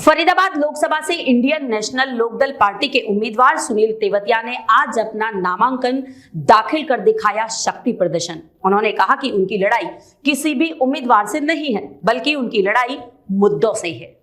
फरीदाबाद लोकसभा से Indian national Lokdal party के उम्मीदवार सुनील तेवतिया ने आज अपना नामांकन दाखिल कर दिखाया शक्ति प्रदर्शन। उन्होंने कहा कि उनकी लड़ाई किसी भी उम्मीदवार से नहीं है, बल्कि उनकी लड़ाई मुद्दों से है।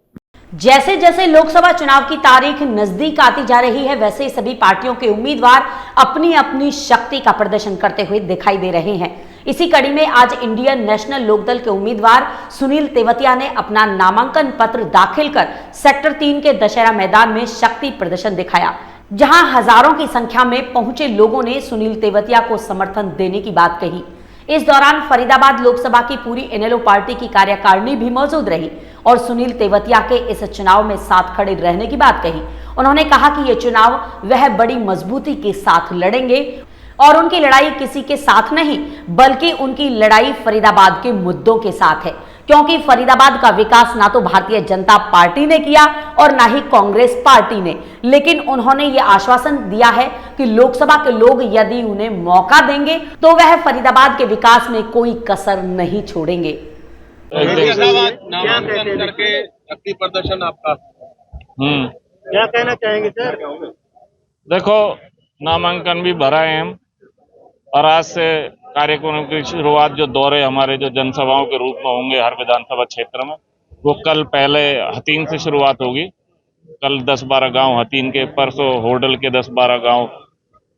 जैसे जैसे लोकसभा चुनाव की तारीख नजदीक आती जा रही है, वैसे ही सभी पार्टियों के उम्मीदवार अपनी अपनी शक्ति का प्रदर्शन करते हुए दिखाई दे रहे हैं। इसी कड़ी में आज इंडियन नेशनल लोकदल के उम्मीदवार सुनील तेवतिया ने अपना नामांकन पत्र दाखिल कर सेक्टर 3 के दशहरा मैदान में शक्ति प्रदर्शन दिखाया, जहां हजारों की संख्या में पहुंचे लोगों ने सुनील तेवतिया को समर्थन देने की बात कही। इस दौरान फरीदाबाद लोकसभा की पूरी इनेलो पार्टी की कार्यकारिणी भी मौजूद रही और सुनील तेवतिया के इस चुनाव में साथ खड़े रहने की बात कही। उन्होंने कहा कि यह चुनाव वह बड़ी मजबूती के साथ लड़ेंगे और उनकी लड़ाई किसी के साथ नहीं, बल्कि उनकी लड़ाई फरीदाबाद के मुद्दों के साथ है, क्योंकि फरीदाबाद का विकास ना तो भारतीय जनता पार्टी ने किया और ना ही कांग्रेस पार्टी ने, लेकिन उन्होंने ये आश्वासन दिया है कि लोकसभा के लोग यदि उन्हें मौका देंगे तो वह फरीदाबाद के विकास में कोई कसर नहीं छोड़ेंगे। नामांकन करके शक्ति प्रदर्शन आपका क्या कहना चाहेंगे सर? देखो, नामांकन भी भरा है हम, और आज से कार्यक्रम की शुरुआत जो दौरे हमारे जो जनसभाओं के रूप में होंगे हर विधानसभा क्षेत्र में, वो कल पहले हतीन से शुरुआत होगी। कल 10-12 गांव हतीन के, परसों होडल के 10-12 गांव,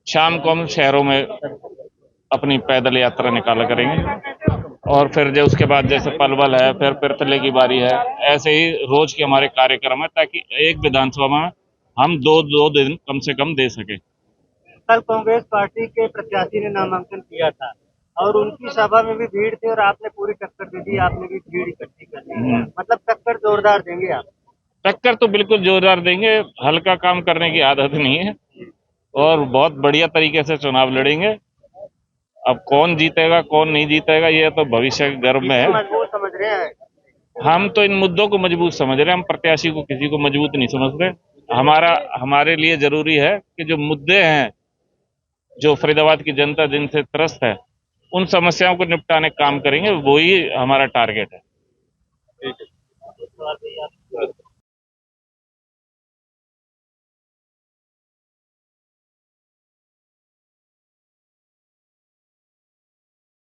शाम को हम शहरों में अपनी पैदल यात्रा निकाला करेंगे। और फिर जो उसके बाद जैसे पलवल है, फिर पिरथले की बारी है, ऐसे ही रोज के हमारे कार्यक्रम है, ताकि एक विधानसभा में हम दो दिन कम से कम दे सके। कल कांग्रेस पार्टी के प्रत्याशी ने नामांकन किया था और उनकी सभा में भी भीड़ थी और आपने पूरी टक्कर दे दी, आपने भी भीड़ इकट्ठी कर दी। मतलब टक्कर जोरदार देंगे आप? टक्कर तो बिल्कुल जोरदार देंगे, हल्का काम करने की आदत नहीं है और बहुत बढ़िया तरीके से चुनाव लड़ेंगे। अब कौन जीतेगा कौन नहीं जीतेगा ये तो भविष्य के गर्भ में है। मजबूत समझ रहे हैं? हम तो इन मुद्दों को मजबूत समझ रहे हैं, हम प्रत्याशी को किसी को मजबूत नहीं समझ रहे। हमारे लिए जरूरी है कि जो मुद्दे हैं, जो फरीदाबाद की जनता जिनसे त्रस्त है, उन समस्याओं को निपटाने का काम करेंगे, वही हमारा टारगेट है।